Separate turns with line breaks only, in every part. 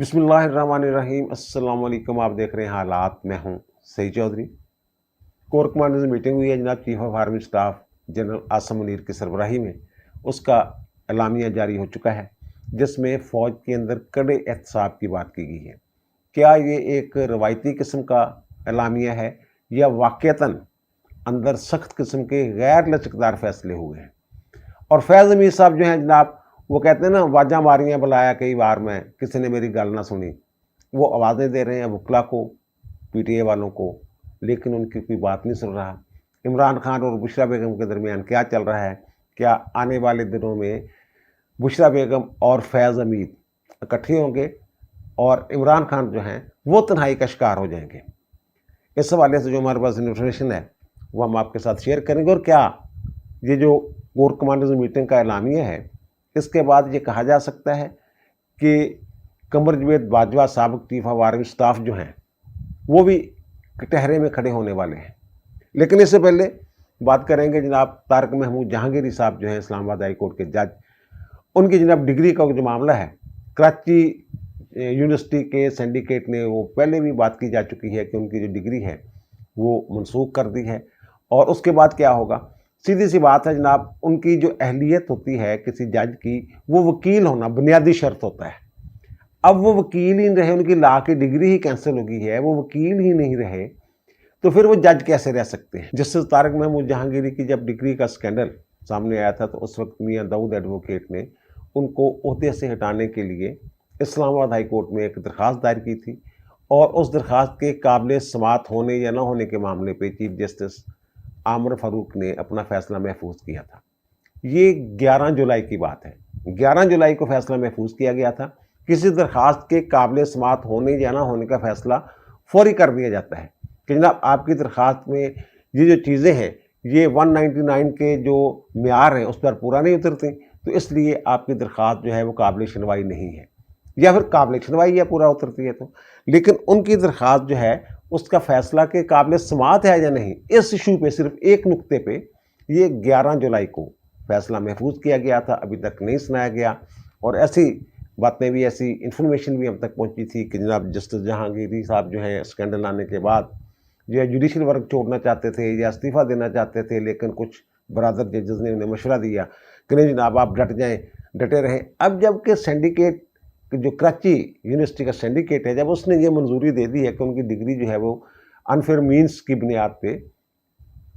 बिस्मिल्लाहिर्रहमानिर्रहीम। अस्सलाम वालेकुम। आप देख रहे हैं हालात। मैं हूं Saeed Chaudhry. Core commanders meeting हुई है जनाब chief of army staff general Asim Munir की सरबराही में। उसका एलामिया जारी हो चुका है जिसमें फ़ौज के अंदर कड़े एहतसाब की बात की गई है। क्या ये एक रवायती किस्म का एलामिया है या वाक़तन अंदर सख्त किस्म के गैर लचकदार फैसले हुए हैं? और फैज़ अमीर साहब जो हैं जनाब, वो कहते हैं ना, आवाज़ा मारियाँ बुलाया कई बार मैं, किसी ने मेरी गल ना सुनी। वो आवाज़ें दे रहे हैं वकला को, पीटीए वालों को, लेकिन उनकी कोई बात नहीं सुन रहा। इमरान खान और बुशरा बेगम के दरमियान क्या चल रहा है? क्या आने वाले दिनों में बुशरा बेगम और फैज़ अमीर इकट्ठे होंगे और इमरान खान जो हैं वो तन्हाई का शिकार हो जाएंगे? इस हवाले से जो हमारे पास इन्फॉर्मेशन है वो हम आपके साथ शेयर करेंगे। और क्या ये जो कोर कमांडर्स मीटिंग का एलामिया है, इसके बाद ये कहा जा सकता है कि कमर जवेद बाजवा साबिक चीफ ऑफ आर्मी स्टाफ जो हैं वो भी कटहरे में खड़े होने वाले हैं? लेकिन इससे पहले बात करेंगे जनाब तारक महमूद जहांगीरी साहब जो हैं इस्लामाबाद हाई कोर्ट के जज। उनकी जनाब डिग्री का जो मामला है, कराची यूनिवर्सिटी के सिंडिकेट ने वो पहले भी बात की जा चुकी है कि उनकी जो डिग्री है वो मनसूख कर दी है। और उसके बाद क्या होगा? सीधी सी बात है जनाब, उनकी जो अहलियत होती है किसी जज की, वो वकील होना बुनियादी शर्त होता है। अब वो वकील ही नहीं रहे, उनकी लॉ की डिग्री ही कैंसिल हो गई है, वो वकील ही नहीं रहे, तो फिर वो जज कैसे रह सकते हैं? जस्टिस तारक महमूद जहांगीरी की जब डिग्री का स्कैंडल सामने आया था तो उस वक्त मियां दाऊद एडवोकेट ने उनको ओहदे से हटाने के लिए इस्लामाबाद हाई कोर्ट में एक दरख्वास्त दायर की थी। और उस दरख्वास्त के काबिल समात होने या ना होने के मामले पर चीफ जस्टिस आमर फारूक ने अपना फैसला महफूज किया था। ये 11 जुलाई की बात है। 11 जुलाई को फैसला महफूज किया गया था। किसी दरख्वास्त के काबिल समात होने या ना होने का फैसला फौरी कर दिया जाता है कि जनाब आपकी दरख्वास्त में ये जो चीज़ें हैं ये 199 के जो म्यार हैं उस पर पूरा नहीं उतरती, तो इसलिए आपकी दरख्वास्त जो है वो काबिल सुनवाई नहीं है, या फिर काबिल सुनवाई या पूरा उतरती है तो। लेकिन उनकी दरख्वास्त जो है उसका फैसला के काबिल समात है या नहीं, इस इशू पे सिर्फ एक नुक्ते पे ये 11 जुलाई को फैसला महफूज किया गया था, अभी तक नहीं सुनाया गया। और ऐसी बातें भी, ऐसी इन्फॉर्मेशन भी अब तक पहुंची थी कि जनाब जस्टिस जहांगीरी साहब जो है स्कैंडल आने के बाद जो है जुडिशल वर्क छोड़ना चाहते थे या इस्तीफ़ा देना चाहते थे, लेकिन कुछ बरादर जजेस ने उन्हें मशवरा दिया कि नहीं जनाब आप डट जाएँ, डटे रहें। अब जबकि सिंडिकेट जो कराची यूनिवर्सिटी का सिंडिकेट है, जब उसने ये मंजूरी दे दी है कि उनकी डिग्री जो है वो अनफेयर मीन्स की बुनियाद पे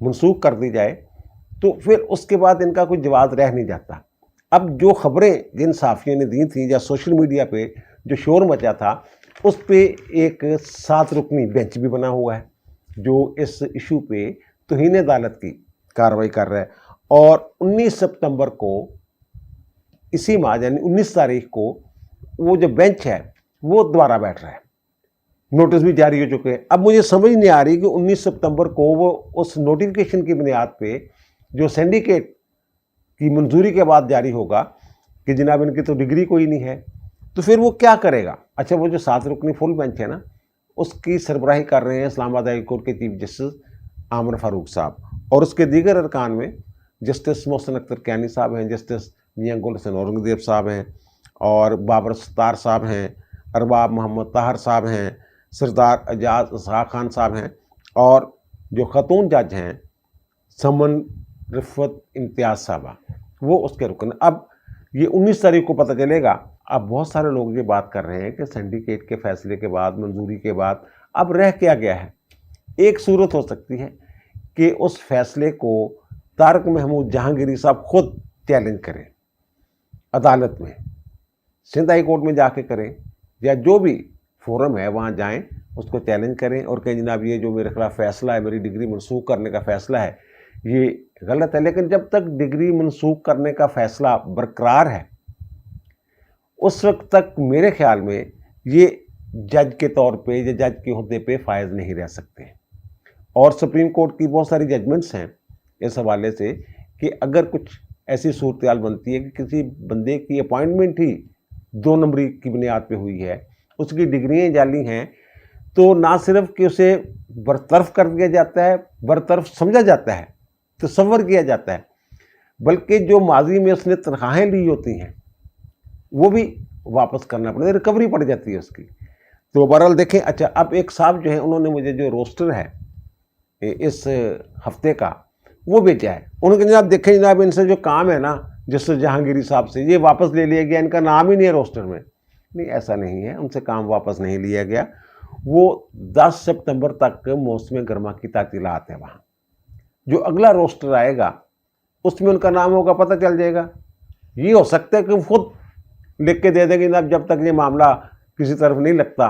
मनसूख कर दी जाए, तो फिर उसके बाद इनका कोई जवाब रह नहीं जाता। अब जो खबरें जिन सहाफ़ियों ने दी थी या सोशल मीडिया पे जो शोर मचा था, उस पे एक 7 रुकनी बेंच भी बना हुआ है जो इस इशू पे तौहीन अदालत की कार्रवाई कर रहा है। और 19 सितंबर को, इसी माह यानी 19 तारीख को, वो जो बेंच है वो दोबारा बैठ रहा है। नोटिस भी जारी हो चुके हैं। अब मुझे समझ नहीं आ रही कि 19 सितंबर को वो उस नोटिफिकेशन की बुनियाद पे जो सिंडिकेट की मंजूरी के बाद जारी होगा कि जनाब इनकी तो डिग्री कोई नहीं है, तो फिर वो क्या करेगा? अच्छा, वो जो 7 रुकनी फुल बेंच है ना, उसकी सरबराही कर रहे हैं इस्लामाबाद हाई कोर्ट के चीफ जस्टिस आमर फारूक साहब, और उसके दीगर अरकान में जस्टिस मोहसिन अख्तर कैनी साहब हैं, जस्टिस मियां गुल हसन औरंगजेब साहब हैं, और बाबर सत्तार साहब हैं, अरबाब मोहम्मद ताहर साहब हैं, सरदार एजाज इसहाक खान साहब हैं, और जो खतून जज हैं समन रिफत इम्तियाज़ साहबा, वो उसके रुकन। अब ये 19 तारीख को पता चलेगा। अब बहुत सारे लोग ये बात कर रहे हैं कि सिंडिकेट के फैसले के बाद, मंजूरी के बाद अब रह क्या गया है? एक सूरत हो सकती है कि उस फैसले को तारक महमूद जहांगीरी साहब खुद चैलेंज करें अदालत में, सिंध हाई कोर्ट में जाके करें, या जो भी फोरम है वहाँ जाएं, उसको चैलेंज करें और कहें जनाब ये जो मेरे खिलाफ फैसला है, मेरी डिग्री मनसूख करने का फैसला है, ये गलत है। लेकिन जब तक डिग्री मनसूख करने का फैसला बरकरार है उस वक्त तक मेरे ख्याल में ये जज के तौर पे या जज के ओहदे पे फायज नहीं रह सकते। और सुप्रीम कोर्ट की बहुत सारी जजमेंट्स हैं इस हवाले से कि अगर कुछ ऐसी सूरत हाल बनती है कि किसी बंदे की अपॉइंटमेंट ही 2 नंबरी की बुनियाद पे हुई है, उसकी डिग्रियाँ जाली हैं, तो ना सिर्फ कि उसे बरतरफ कर दिया जाता है, बरतरफ समझा जाता है, तसव्वुर किया जाता है, बल्कि जो माजी में उसने तनख्वाहें ली होती हैं वो भी वापस करना पड़ता है, रिकवरी पड़ जाती है उसकी। तो बहरहाल देखें। अच्छा, अब एक साहब जो है उन्होंने मुझे जो रोस्टर है इस हफ्ते का वो भेजा है। उन्होंने जनाब देखें जनाब, इनसे जो काम है ना जस्टिस जहांगीरी साहब से, ये वापस ले लिया गया, इनका नाम ही नहीं है रोस्टर में। नहीं, ऐसा नहीं है, उनसे काम वापस नहीं लिया गया। वो 10 सितंबर तक मौसम गर्मा की तातीलात है वहाँ। जो अगला रोस्टर आएगा उसमें उनका नाम होगा, पता चल जाएगा। ये हो सकता है कि खुद लिख के दे देंगे जनाब, जब तक ये मामला किसी तरफ नहीं लगता,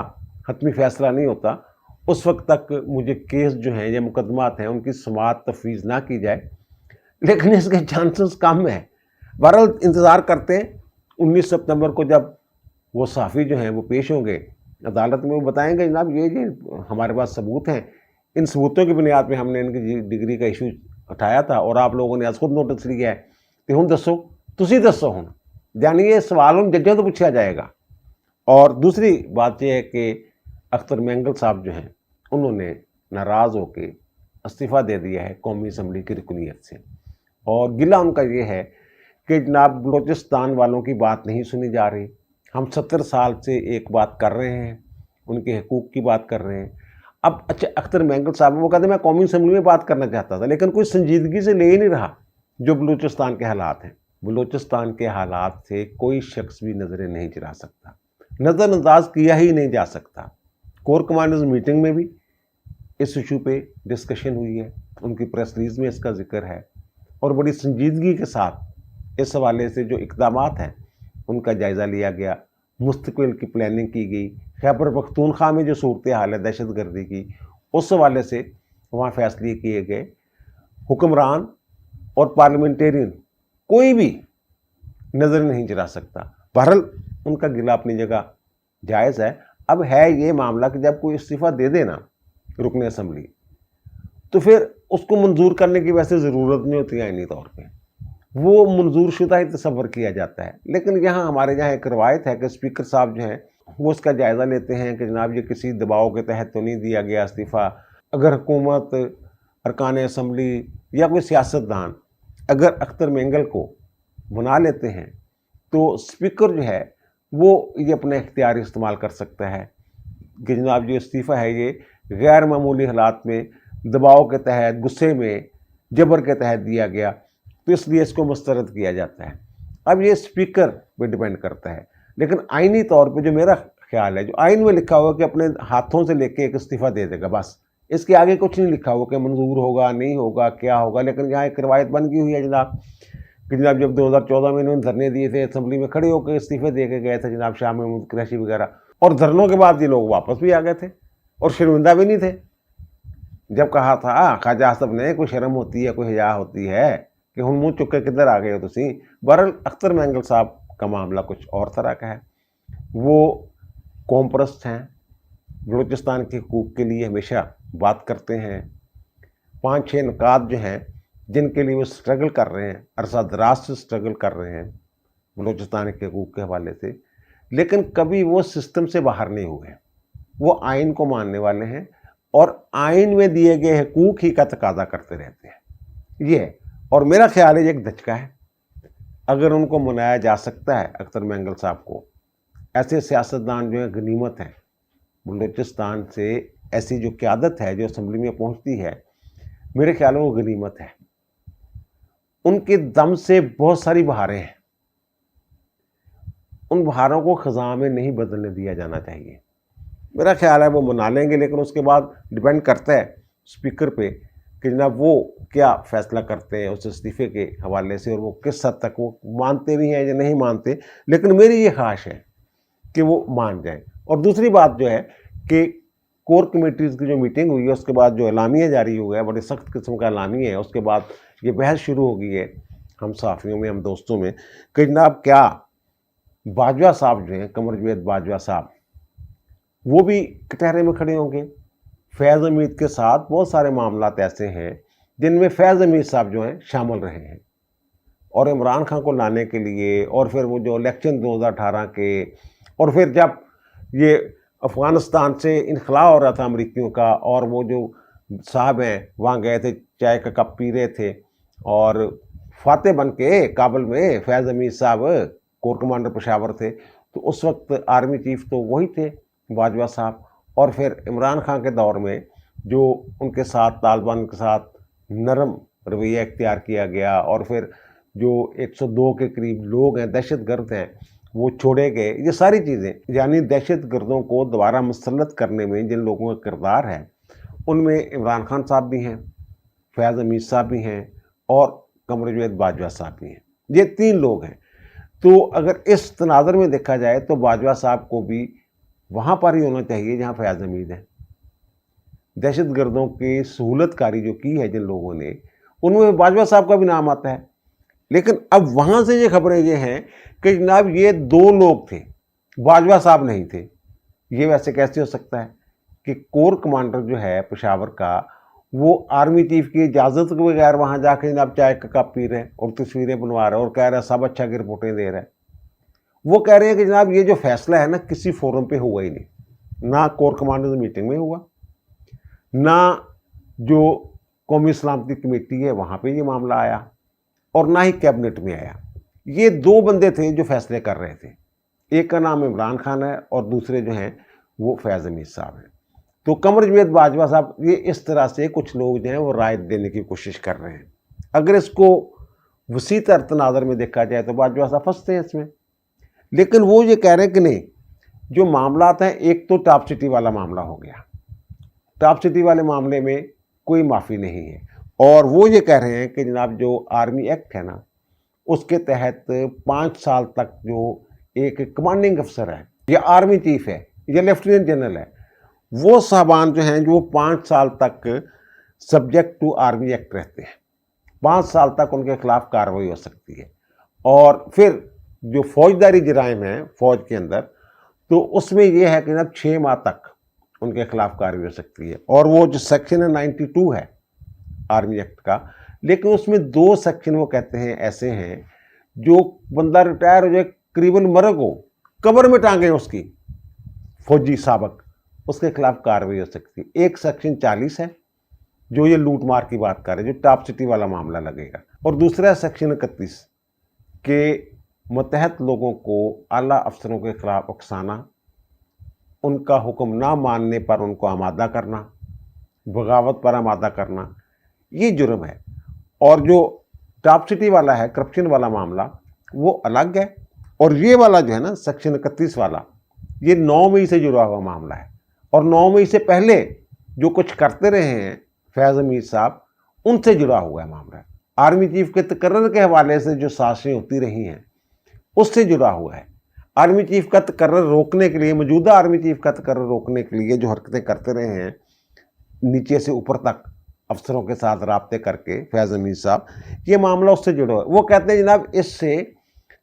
हतमी फैसला नहीं होता, उस वक्त तक मुझे केस जो हैं या मुकदमात हैं उनकी समाअत तफवीज़ ना की जाए। लेकिन इसके चांसेस कम है। बहरहाल इंतज़ार करते हैं 19 सितंबर को जब वो सहाफ़ी जो हैं वो पेश होंगे अदालत में, वो बताएंगे जनाब ये हमारे पास सबूत हैं, इन सबूतों की बुनियाद पे हमने इनकी डिग्री का इशू उठाया था और आप लोगों ने आज खुद नोटिस लिया है। तो हुण दसो, तुसी दसो हुण, यानी ये सवाल उन जजों तो पूछा जाएगा। और दूसरी बात यह है कि अख्तर मैंगल साहब जो हैं उन्होंने नाराज़ होकर इस्तीफ़ा दे दिया है कौमी असम्बली की रुकनीत से। और गिला उनका ये है कि जनाब बलूचिस्तान वालों की बात नहीं सुनी जा रही। हम 70 साल से एक बात कर रहे हैं, उनके हकूक़ की बात कर रहे हैं। अब अच्छा, अख्तर मैंगल साहब वो कहते हैं मैं कौमी असम्बली में बात करना चाहता था, लेकिन कोई संजीदगी से ले ही नहीं रहा जो बलूचिस्तान के हालात हैं। बलूचिस्तान के हालात से कोई शख्स भी नज़रें नहीं चुरा सकता, नज़रअंदाज किया ही नहीं जा सकता। कोर कमांडर्स मीटिंग में भी इस इशू पे डिस्कशन हुई है, उनकी प्रेस रिलीज में इसका जिक्र है और बड़ी संजीदगी के साथ इस हवाले से जो इक़दामात हैं उनका जायज़ा लिया गया, मुस्तक़बिल की प्लानिंग की गई। खैबर पख्तूनख्वा में जो सूरत हाल है दहशत गर्दी की, उस हवाले से वहाँ फैसले किए गए। हुक्मरान और पार्लियामेंटेरियन कोई भी नज़र नहीं चुरा सकता। बहरहाल उनका गिला अपनी जगह जायज़ है। अब है ये मामला कि जब कोई इस्तीफ़ा दे देना रुकन असम्बली, तो फिर उसको मंजूर करने की वैसे ज़रूरत नहीं होती आईनी तौर पे, वो मंजूर शुदा ही तस्वर किया जाता है। लेकिन यहाँ हमारे यहाँ एक रवायत है कि स्पीकर साहब जो हैं वो उसका जायज़ा लेते हैं कि जनाब ये किसी दबाव के तहत तो नहीं दिया गया इस्तीफ़ा। अगर हुकूमत, अरकान असम्बली या कोई सियासतदान अगर अख्तर मैंगल को बना लेते हैं तो स्पीकर जो है वो ये अपना इख्तियार इस्तेमाल कर सकता है कि जनाब जो इस्तीफ़ा है ये गैर मामूली हालात में, दबाव के तहत, गुस्से में, जबर के तहत दिया गया, तो इसलिए इसको मुस्तरद किया जाता है। अब ये स्पीकर पे डिपेंड करता है। लेकिन आइनी तौर पे जो मेरा ख्याल है, जो आइन में लिखा हुआ कि अपने हाथों से लेके एक इस्तीफ़ा दे देगा, बस इसके आगे कुछ नहीं लिखा हुआ कि मंजूर होगा, नहीं होगा, क्या होगा। लेकिन यहाँ एक रवायत बन गई हुई है जनाब कि जनाब जब 2014 में इन्होंने धरने दिए थे, असम्बली में खड़े होकर इस्तीफ़े दे के गए थे जनाब शाह महमूद कुरैशी वगैरह, और धरनों के बाद ये लोग वापस भी आ गए थे और शर्मिंदा भी नहीं थे। जब कहा था ख्वाजा आसफ ने कोई शर्म होती है, कोई हया होती है कि हुण मुँह चुक के किधर आ गए हो तुसी। बहरहाल अख्तर मैंगल साहब का मामला कुछ और तरह का है। वो कौम परस्त हैं, बलूचिस्तान के हकूक़ के लिए हमेशा बात करते हैं। 5-6 नुकात जो हैं जिनके लिए वो स्ट्रगल कर रहे हैं, अरसा दराज से स्ट्रगल कर रहे हैं बलूचिस्तान के हकूक़ के हवाले से, लेकिन कभी वो सिस्टम से बाहर नहीं हुए। वो आइन को मानने वाले हैं और आइन में दिए गए हकूक़ ही का तकाजा करते रहते हैं। ये है, और मेरा ख्याल है ये एक धचका है। अगर उनको मनाया जा सकता है अख्तर मैंगल साहब को, ऐसे सियासतदान जो है गनीमत हैं। बलूचिस्तान से ऐसी जो क़यादत है जो असम्बली में पहुँचती है, मेरे ख्याल में वो गनीमत है। उनके दम से बहुत सारी बहारें हैं, उन बहारों को ख़ज़ां में नहीं बदलने दिया जाना चाहिए। मेरा ख्याल है वो मना लेंगे, लेकिन उसके बाद डिपेंड करता है स्पीकर पे कि जनाब वो क्या फ़ैसला करते हैं उस इस्तीफ़े के हवाले से, और वो किस हद तक वो मानते भी हैं या नहीं मानते। लेकिन मेरी ये ख्वाहिश है कि वो मान जाएं। और दूसरी बात जो है कि कोर कमेटीज़ की जो मीटिंग हुई है उसके बाद जो एलामिया जारी हुआ है, बड़े सख्त किस्म का एलामिया है, उसके बाद ये बहस शुरू हो गई है हम सहाफ़ियों में, हम दोस्तों में, कि जनाब क्या बाजवा साहब जो हैं, कमर जावेद बाजवा साहब, वो भी कटहरे में खड़े होंगे। फैज़ हमीद के साथ बहुत सारे मामलात ऐसे हैं जिनमें फैज़ हमीद साहब जो हैं शामिल रहे हैं, और इमरान खान को लाने के लिए, और फिर वो जो इलेक्शन 2018 के, और फिर जब ये अफ़गानिस्तान से इनखला हो रहा था अमरीकियों का, और वो जो साहब हैं वहाँ गए थे, चाय का कप पी रहे थे, और फाते बन के काबुल में फैज़ हमीद साहब कोर कमांडर पेशावर थे, तो उस वक्त आर्मी चीफ तो वही थे, बाजवा साहब। और फिर इमरान खान के दौर में जो उनके साथ तालिबान के साथ नरम रवैया इख्तियार किया गया, और फिर जो 102 के करीब लोग हैं, दहशतगर्द हैं, वो छोड़े गए। ये सारी चीज़ें, यानी दहशतगर्दों को दोबारा मुसल्लत करने में जिन लोगों का किरदार है, उनमें इमरान खान साहब भी हैं, फैज़ हमीद साहब भी हैं, और कमर जावेद बाजवा साहब भी हैं। ये 3 लोग हैं। तो अगर इस तनाज़ुर में देखा जाए तो बाजवा साहब को भी वहाँ पर ही होना चाहिए जहाँ फैज़ हमीद है। दहशतगर्दों की सहूलतकारी जो की है जिन लोगों ने, उनमें बाजवा साहब का भी नाम आता है। लेकिन अब वहाँ से ये खबरें ये हैं कि जनाब ये 2 लोग थे, बाजवा साहब नहीं थे। ये वैसे कैसे हो सकता है कि कोर कमांडर जो है पेशावर का, वो आर्मी चीफ की इजाज़त के बगैर वहाँ जाके जनाब चाय का कप पी रहे हैं और तस्वीरें बनवा रहे हैं और कह रहे हैं सब अच्छा की रिपोर्टें दे रहे हैं। वो कह रहे हैं कि जनाब ये जो फैसला है ना, किसी फोरम पे हुआ ही नहीं, ना कोर कमांडर्स मीटिंग में हुआ, ना जो कौमी सलामती कमेटी है वहाँ पे ये मामला आया, और ना ही कैबिनेट में आया। ये 2 बंदे थे जो फैसले कर रहे थे। एक का नाम इमरान खान है और दूसरे जो हैं वो फैज़ हमीद साहब हैं। तो कमर जावेद बाजवा साहब, ये इस तरह से कुछ लोग जो हैं वो राय देने की कोशिश कर रहे हैं। अगर इसको वसी तर तनाज़ुर में देखा जाए तो बाजवा साहब फंसते हैं इसमें। लेकिन वो ये कह रहे हैं कि नहीं, जो मामलात हैं, एक तो टॉप सिटी वाला मामला हो गया, टॉप सिटी वाले मामले में कोई माफ़ी नहीं है। और वो ये कह रहे हैं कि जनाब जो आर्मी एक्ट है ना, उसके तहत 5 साल तक जो एक कमांडिंग अफसर है, या आर्मी चीफ है, या लेफ्टिनेंट जनरल है, वो साहबान जो हैं जो 5 साल तक सब्जेक्ट टू आर्मी एक्ट रहते हैं। 5 साल तक उनके खिलाफ कार्रवाई हो सकती है। और फिर जो फौजदारी जराइम हैं फौज के अंदर, तो उसमें यह है कि जनाब 6 माह तक उनके खिलाफ कार्रवाई हो सकती है। और वो जो सेक्शन है 92 है आर्मी एक्ट का, लेकिन उसमें 2 सेक्शन वो कहते हैं ऐसे हैं, जो बंदा रिटायर हो जाए, करीबन मरग हो, कब्र में टांगे उसकी, फौजी साबक, उसके खिलाफ कार्रवाई हो सकती है। एक सेक्शन 40 है जो ये लूट मार की बात कर रहे हैं, जो टॉप सिटी वाला मामला लगेगा, और दूसरा सेक्शन 31 के मतहत लोगों को आला अफसरों के खिलाफ उकसाना, उनका हुक्म ना मानने पर उनको आमादा करना, बगावत पर आमादा करना, ये जुर्म है। और जो टॉप सिटी वाला है, करप्शन वाला मामला, वो अलग है। और ये वाला जो है ना, सेक्शन 31 वाला, ये 9 मई से जुड़ा हुआ मामला है। और 9 मई से पहले जो कुछ करते रहे हैं फैज़ हमीद साहब, उनसे जुड़ा हुआ है मामला। आर्मी चीफ के तकर्रर के हवाले से जो साजिशें होती रही हैं, उससे जुड़ा हुआ है। आर्मी चीफ का तकर्रर रोकने के लिए, मौजूदा आर्मी चीफ का तकर्रर रोकने के लिए जो हरकतें करते रहे हैं, नीचे से ऊपर तक अफसरों के साथ राब्ते करके फैज़ हमीद साहब, ये मामला उससे जुड़ा हुआ है। वो कहते हैं जनाब इससे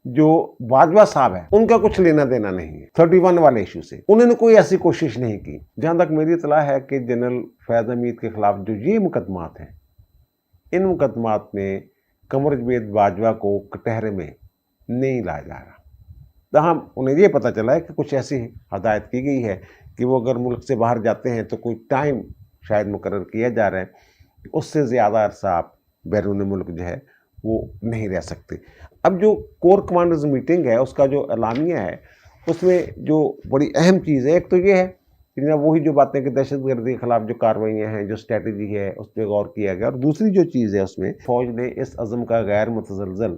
जो बाजवा साहब है उनका कुछ लेना देना नहीं है 31 वाले इशू से, उन्होंने कोई ऐसी कोशिश नहीं की। जहाँ तक मेरी इतला है कि जनरल फैज़ हमीद के खिलाफ जो ये मुकदमात हैं, इन मुकदमात में कमर जावेद बाजवा को कटहरे में नहीं लाया जा रहा। तहाँ उन्हें ये पता चला है कि कुछ ऐसी हदायत की गई है कि वो अगर मुल्क से बाहर जाते हैं तो कोई टाइम शायद मुकर्रर किया जा रहा है, उससे ज़्यादा अरसा आप बैरून मुल्क जो है वो नहीं रह सकते। अब जो कोर कमांडर्स मीटिंग है, उसका जो एलामिया है, उसमें जो बड़ी अहम चीज़ है, एक तो ये है कि जनाब वही जो बातें कि दहशतगर्दी के खिलाफ जो कार्रवाइयाँ हैं, जो स्ट्रेटजी है, उस पर गौर किया गया। और दूसरी जो चीज़ है, उसमें फ़ौज ने इस अज़म का गैर मुतज़लज़ल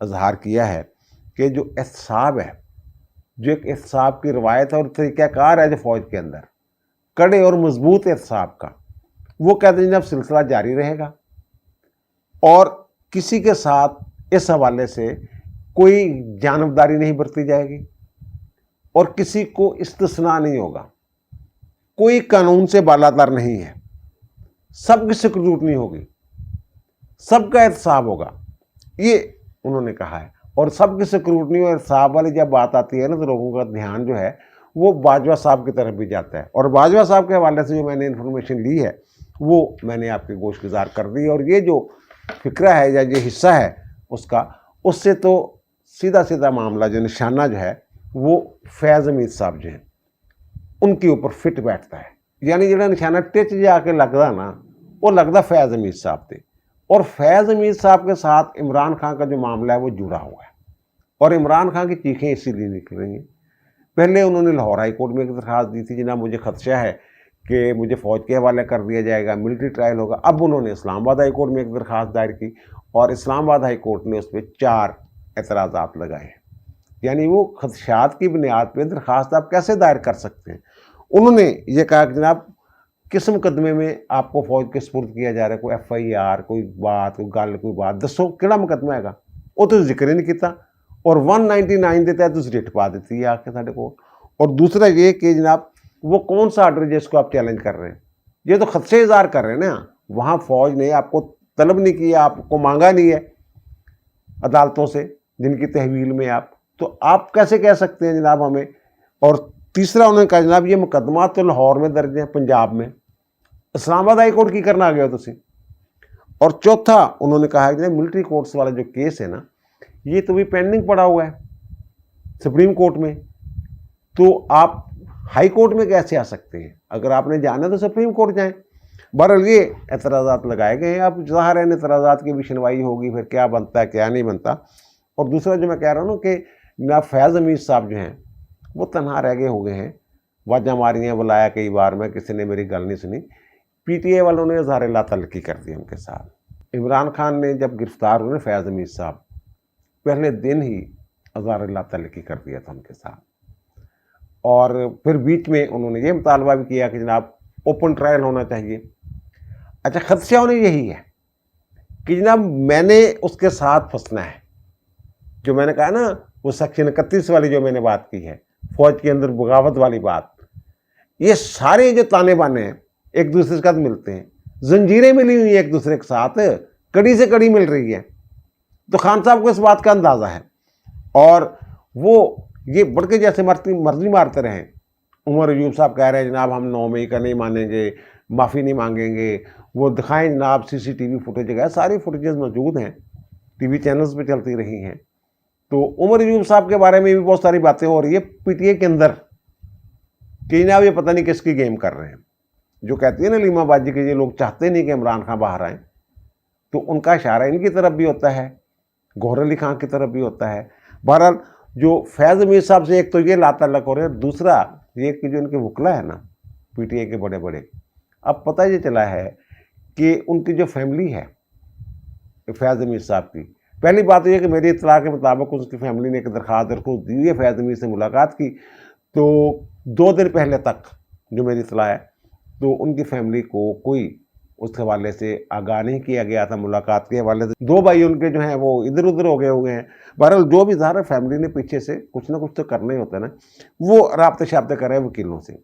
इज़हार किया है कि जो एहतसाब है, जो एक एहतसाब की रवायत और तरीक़ाकार है जो फ़ौज के अंदर, कड़े और मजबूत एहतसाब का, वो कहते हैं जब सिलसिला जारी रहेगा और किसी के साथ इस हवाले से कोई जानबदारी नहीं बरती जाएगी और किसी को इस्तिस्ना नहीं होगा। कोई कानून से बालातर नहीं है, सबकी स्क्रूटनी होगी, सबका एहतसाब होगा, ये उन्होंने कहा है। और सबकी स्क्रूटनी और एहतसाब वाली जब बात आती है ना, तो लोगों का ध्यान जो है वो बाजवा साहब की तरफ भी जाता है। और बाजवा साहब के हवाले से जो मैंने इन्फॉर्मेशन ली है वो मैंने आपके गोशगुजार कर दी। और ये जो फिक्रा है या ये हिस्सा है उसका, उससे तो सीधा सीधा मामला जो निशाना जो है वो फैज़ हमीद साहब जो हैं उनके ऊपर फिट बैठता है। यानी जो निशाना टिच जाके लगता ना, वो लगता फैज़ हमीद साहब थे। और फैज़ हमीद साहब के साथ इमरान खान का जो मामला है वो जुड़ा हुआ है। और इमरान खान की चीखें इसीलिए निकल रही हैं। पहले उन्होंने लाहौर हाई कोर्ट में एक दरख्वास्त दी थी, जनाब मुझे खदशा है कि मुझे फ़ौज के हवाले कर दिया जाएगा, मिलिट्री ट्रायल होगा। अब उन्होंने इस्लामाबाद हाई कोर्ट में एक दरख्वास्त दायर की और इस्लामाबाद हाई कोर्ट ने उस पर 4 एतराज़ात लगाए। यानी वो खदशात की बुनियाद पर दरख्वास्त आप कैसे दायर कर सकते हैं। उन्होंने ये कहा कि जनाब किस मुकदमे में आपको फौज के सपुर्द किया जा रहा है, कोई FIR, कोई बात, कोई गल, कोई बात दसो किहड़ा मुकदमा हैगा। वो तो जिक्र ही नहीं किया और 199 के तहत रिट पा दी है आके साढ़े को। और दूसरा ये कि जनाब वो कौन सा आर्डर जिसको आप चैलेंज कर रहे हैं, ये तो खदशे इज़हार कर रहे हैं ना। वहाँ फौज ने आपको तलब नहीं किया, आपको मांगा नहीं है अदालतों से जिनकी तहवील में तो आप कैसे कह सकते हैं जनाब हमें। और तीसरा उन्होंने कहा जनाब ये मुकदमा तो लाहौर में दर्ज है, पंजाब में, इस्लामाबाद हाई कोर्ट की करना आ गया तुसी। और चौथा उन्होंने कहा कि मिलिट्री कोर्ट्स वाला जो केस है ना, ये तो भी पेंडिंग पड़ा हुआ है सुप्रीम कोर्ट में, तो आप हाई कोर्ट में कैसे आ सकते हैं। अगर आपने जाना तो सुप्रीम कोर्ट जाएं। बहरहाल ये एतराज़ात लगाए गए हैं। अब ज़ाहिर है एतराज़ात की भी सुनवाई होगी, फिर क्या बनता है क्या नहीं बनता। और दूसरा जो मैं कह रहा हूँ कि ना फैज़ हमीद साहब जो हैं वो तनहा रह गए हो गए हैं। वाजा मारियाँ बुलाया कई बार, मैं किसी ने मेरी गल नहीं सुनी। PTI वालों ने इज़हार ला तल्खी कर दी उनके साथ। इमरान खान ने जब गिरफ्तार हुए फैज़ हमीद साहब, पहले दिन ही इज़हार ला तल्खी कर दिया था उनके साथ। और फिर बीच में उन्होंने ये मुतालबा भी किया कि जनाब ओपन ट्रायल होना चाहिए। अच्छा, खदशा उन्हें यही है कि जनाब मैंने उसके साथ फंसना है। जो मैंने कहा ना वो सेक्शन 31 वाली जो मैंने बात की है, फौज के अंदर बगावत वाली बात, ये सारे जो ताने बाने हैं एक दूसरे के साथ मिलते हैं, जंजीरें मिली हुई हैं एक दूसरे के साथ, कड़ी से कड़ी मिल रही है। तो खान साहब को इस बात का अंदाज़ा है और वो ये बढ़ के जैसे मर्जी मारते रहे। उमर अयूब साहब कह रहे हैं जनाब हम 9 मई का नहीं मानेंगे, माफ़ी नहीं मांगेंगे, वो दिखाएं जनाब CCTV फुटेज है, सारी फुटेजेस मौजूद हैं, TV चैनल्स पे चलती रही हैं। तो उमर अयूब साहब के बारे में भी बहुत सारी बातें हो रही है PTI के अंदर कि जनाब ये पता नहीं किसकी गेम कर रहे हैं। जो कहती है ना लीमा बाजी के ये लोग चाहते नहीं कि इमरान खान बाहर आए, तो उनका इशारा इनकी तरफ भी होता है, गौहर अली खान की तरफ भी होता है। बहरहाल जो फैज़ हमीद साहब से एक तो ये लातल्लक हो रहे हैं, दूसरा ये कि जो इनके वकला है ना PTI के बड़े बड़े, अब पता ये चला है कि उनकी जो फैमिली है फैज़ हमीद साहब की, पहली बात यह कि मेरी इत्तला के मुताबिक उसकी फैमिली ने एक दरख्वास्त दी है फैज़ हमीद से मुलाकात की। तो 2 दिन पहले तक जो मेरी इत्तला है तो उनकी फैमिली को कोई उस हवाले से आगाह नहीं किया गया था मुलाकात के हवाले से। 2 भाई उनके जो हैं वो इधर उधर हो गए हुए हैं। बहरहाल जो भी ज़ाहिर है फैमिली ने पीछे से कुछ ना कुछ तो करना ही होता है ना, वो राब्ते शाब्ते कर रहे हैं वकीलों से।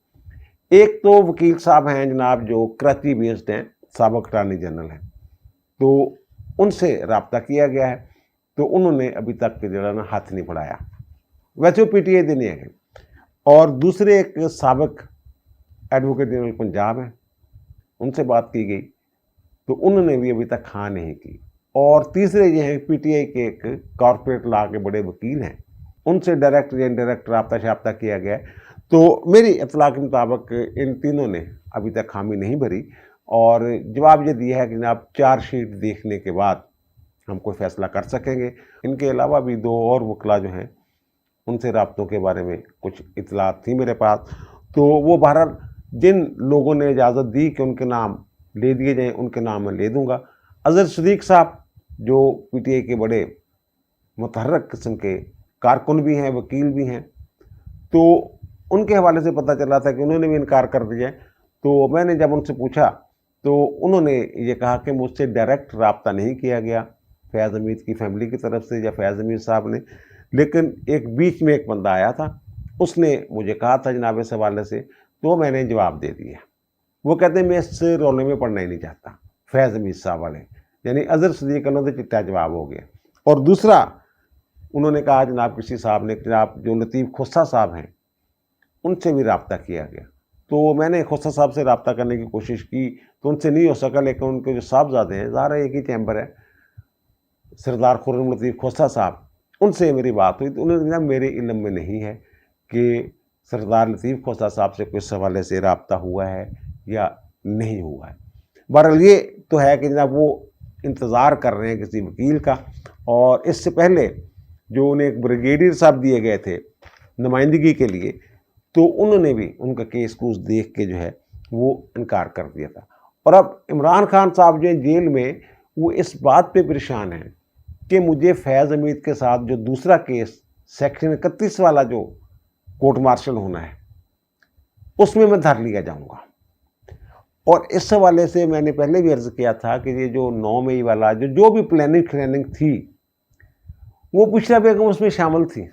एक तो वकील साहब हैं जनाब जो कराची बेस्ड हैं, साबिक अटॉर्नी जनरल हैं, तो उनसे राब्ता किया गया है, तो उन्होंने अभी तक जो ना हाथ नहीं बढ़ाया। वैसे वो PTI दे नहीं है। और दूसरे एक साबिक एडवोकेट जनरल पंजाब हैं, उनसे बात की गई तो उन्होंने भी अभी तक हाँ नहीं की। और तीसरे ये हैं PTI के एक कॉर्पोरेट लॉ के बड़े वकील हैं, उनसे डायरेक्ट या इनडायरेक्ट राब्ता शाब्ता किया गया है। तो मेरी इत्तला के मुताबिक इन तीनों ने अभी तक हामी नहीं भरी और जवाब ये दिया है कि जनाब चार्जशीट देखने के बाद हम कोई फ़ैसला कर सकेंगे। इनके अलावा भी 2 और वकला जो हैं उनसे राब्तों के बारे में कुछ इत्तलात थी मेरे पास, तो वो बहरहाल जिन लोगों ने इजाज़त दी कि उनके नाम ले दिए जाएँ उनके नाम मैं ले दूँगा। अज़हर सदीक़ साहब जो PTI के बड़े मुतहर्रिक किस्म के कारकुन भी हैं, वकील भी हैं, तो उनके हवाले से पता चला था कि उन्होंने भी इनकार कर दिया। तो मैंने जब उनसे पूछा तो उन्होंने ये कहा कि मुझसे डायरेक्ट राब्ता नहीं किया गया फैज़ हमीद की फैमिली की तरफ से या फैज़ हमीद साहब ने, लेकिन एक बीच में एक बंदा आया था, उसने मुझे कहा था जनाब इस हवाले से, तो मैंने जवाब दे दिया। वो कहते हैं मैं इस रोले में पढ़ना ही नहीं चाहता। फैज़ हमीद साहब वाले यानी अज़हर सदीक़ का तो चिट्टा जवाब हो गया। और दूसरा उन्होंने कहा जनाब किसी साहब ने, जनाब जो लतीफ़ खोसा साहब हैं उनसे भी राब्ता किया गया। तो मैंने खोसा साहब से राब्ता करने की कोशिश की तो उनसे नहीं हो सका, लेकिन उनके जो साहबजादे हैं, ज़ाहिर है एक ही चैम्बर है, सरदार खुर्रम लतीफ़ खोसा साहब, उनसे मेरी बात हुई तो उन्होंने कहा मेरे इल्म में नहीं है कि सरदार लतीफ़ खोसा साहब से किस हवाले से राब्ता हुआ है या नहीं हुआ है। बहरहाल ये तो है कि जनाब वो इंतज़ार कर रहे हैं किसी वकील का। और इससे पहले جو انہیں ایک بریگیڈیئر صاحب دیے گئے تھے نمائندگی کے لیے، تو انہوں نے بھی ان کا کیس کوس دیکھ کے جو ہے وہ انکار کر دیا تھا. اور اب عمران خان صاحب جو ہیں جیل میں، وہ اس بات پہ پریشان ہیں کہ مجھے فیض حمید کے ساتھ جو دوسرا کیس سیکشن 31 والا جو کورٹ مارشل ہونا ہے اس میں دھر لیا جاؤں گا. اور اس حوالے سے میں نے پہلے بھی عرض کیا تھا کہ یہ جو 9 مئی والا جو بھی پلاننگ تھی، وہ بشریٰ بیگم اس میں شامل تھی.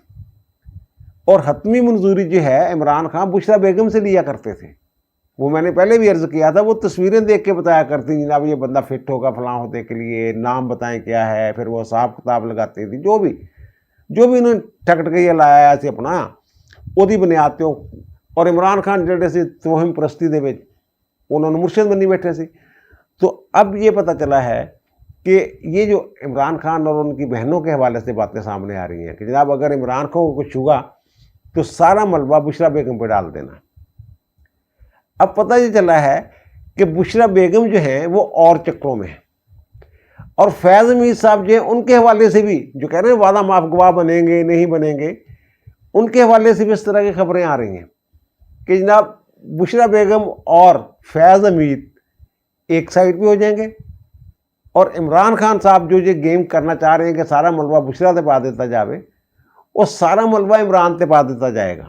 اور حتمی منظوری جو ہے عمران خان بشریٰ بیگم سے لیا کرتے تھے. وہ میں نے پہلے بھی عرض کیا تھا، وہ تصویریں دیکھ کے بتایا کرتی جناب یہ بندہ فٹ ہوگا فلاں ہوتے کے لیے، نام بتائیں کیا ہے، پھر وہ حساب کتاب لگاتی تھی. جو بھی انہوں نے ٹکٹکیا لایا سے اپنا وہی بنیاد پہ. اور عمران خان جڑے سے توہم پرستی دے وچ انہوں نے مرشد بنی بیٹھے سی. تو اب یہ پتہ چلا ہے کہ یہ جو عمران خان اور ان کی بہنوں کے حوالے سے باتیں سامنے آ رہی ہیں کہ جناب اگر عمران خان کو کچھ ہوا تو سارا ملبہ بشریٰ بیگم پہ ڈال دینا. اب پتہ یہ چلا ہے کہ بشریٰ بیگم جو ہیں وہ اور چکروں میں ہیں، اور فیض حمید صاحب جو ہیں ان کے حوالے سے بھی جو کہہ رہے ہیں وعدہ معاف گواہ بنیں گے نہیں بنیں گے، ان کے حوالے سے بھی اس طرح کی خبریں آ رہی ہیں کہ جناب بشریٰ بیگم اور فیض حمید ایک سائڈ پہ ہو جائیں گے، اور عمران خان صاحب جو یہ گیم کرنا چاہ رہے ہیں کہ سارا ملبہ بشریٰ تے پا دیتا جاوے، وہ سارا ملبہ عمران تے پا دیتا جائے گا.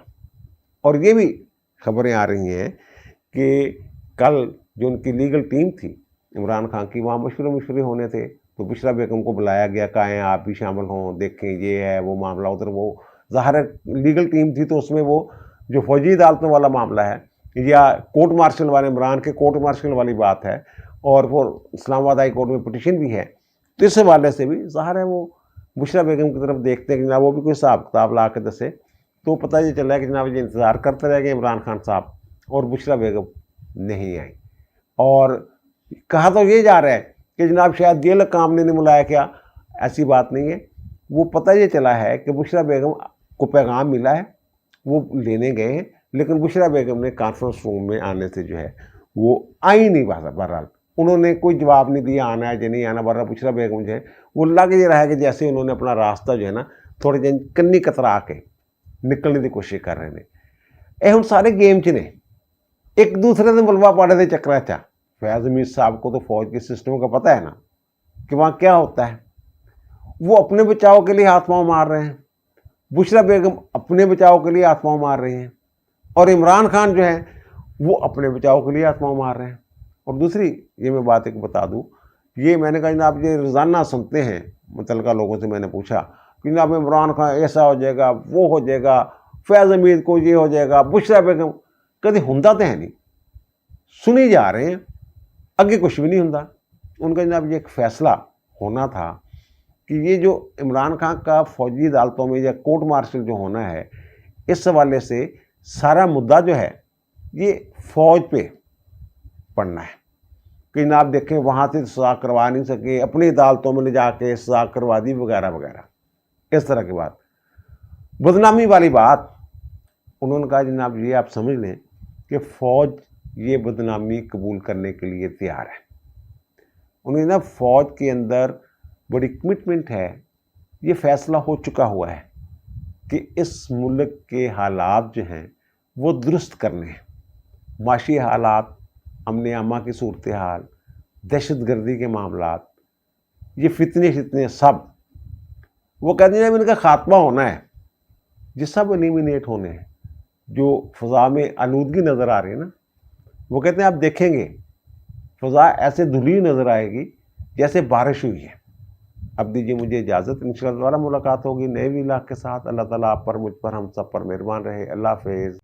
اور یہ بھی خبریں آ رہی ہیں کہ کل جو ان کی لیگل ٹیم تھی عمران خان کی، وہاں مشورے ہونے تھے، تو بشریٰ بیگم کو بلایا گیا، کہیں آپ بھی شامل ہوں، دیکھیں یہ ہے وہ معاملہ. ادھر وہ ظاہر ہے لیگل ٹیم تھی تو اس میں وہ جو فوجی عدالتوں والا معاملہ ہے یا کورٹ مارشل والے عمران کے کورٹ مارشل والی بات ہے، اور وہ اسلام آباد ہائی کورٹ میں پٹیشن بھی ہے، تو اس حوالے سے بھی ظاہر ہے وہ بشریٰ بیگم کی طرف دیکھتے ہیں کہ جناب وہ بھی کوئی حساب کتاب لا کے دسے. تو پتہ یہ چلا ہے کہ جناب یہ انتظار کرتے رہ گئے عمران خان صاحب، اور بشریٰ بیگم نہیں آئی. اور کہا تو یہ جا رہا ہے کہ جناب شاید جیل کام نے بلایا، کیا ایسی بات نہیں ہے. وہ پتہ یہ چلا ہے کہ بشریٰ بیگم کو پیغام ملا ہے، وہ لینے گئے ہیں، لیکن بشریٰ بیگم نے کانفرنس روم میں آنے سے جو ہے وہ آئی نہیں. بہرحال انہوں نے کوئی جواب نہیں دیا آنا ہے یا نہیں آنا. بہرحال بشریٰ بیگم جو ہے وہ لگ یہ رہا ہے کہ جیسے انہوں نے اپنا راستہ جو ہے نا تھوڑے دن کنی کترا کے نکلنے کی کوشش کر رہے ہیں. اے ہم سارے گیم چ نے ایک دوسرے سے ملبہ پاڑے دے چکر چا. فیض حمید صاحب کو تو فوج کے سسٹم کا پتہ ہے نا کہ وہاں کیا ہوتا ہے. وہ اپنے بچاؤ کے لیے ہاتھ پاؤں مار رہے ہیں، بشریٰ بیگم اپنے بچاؤ کے لیے ہاتھ پاؤں مار رہے ہیں، اور عمران خان جو ہے وہ اپنے بچاؤ کے لیے ہاتھ پاؤں مار رہے ہیں. اور دوسری یہ میں بات ایک بتا دوں، یہ میں نے کہا جناب یہ روزانہ سنتے ہیں متعلقہ لوگوں سے. میں نے پوچھا کہ جناب عمران خان ایسا ہو جائے گا، وہ ہو جائے گا، فیض حمید کو یہ ہو جائے گا، بشریٰ بیگم. کدی ہوندا تو ہے نہیں، سنی جا رہے ہیں، اگے کچھ بھی نہیں ہوندا. ان کا جناب یہ ایک فیصلہ ہونا تھا کہ یہ جو عمران خان کا فوجی عدالتوں میں یا کورٹ مارشل جو ہونا ہے، اس حوالے سے سارا مدعا جو ہے یہ فوج پہ پڑنا ہے کہ جناب دیکھیں وہاں سے سزا کروا نہیں سکے، اپنی عدالتوں میں لے جا کے سزا کروا دی وغیرہ وغیرہ. اس طرح کی بات، بدنامی والی بات. انہوں نے کہا جناب یہ آپ سمجھ لیں کہ فوج یہ بدنامی قبول کرنے کے لیے تیار ہے. انہوں نے نا فوج کے اندر بڑی کمٹمنٹ ہے. یہ فیصلہ ہو چکا ہوا ہے کہ اس ملک کے حالات جو ہیں وہ درست کرنے ہیں. معاشی حالات، امن عامہ کی صورتحال، دہشت گردی کے معاملات، یہ فتنے سب وہ کہتے ہیں ان کا خاتمہ ہونا ہے. یہ سب ایلیمینیٹ ہونے ہیں. جو فضا میں آلودگی نظر آ رہی ہے نا، وہ کہتے ہیں آپ دیکھیں گے فضا ایسے دھلی نظر آئے گی جیسے بارش ہوئی ہے. اب دیجیے مجھے اجازت، انشاءاللہ دوبارہ ملاقات ہوگی نئے ویلاگ کے ساتھ. اللہ تعالیٰ آپ پر، مجھ پر، ہم سب پر مہربان رہے. اللہ حافظ.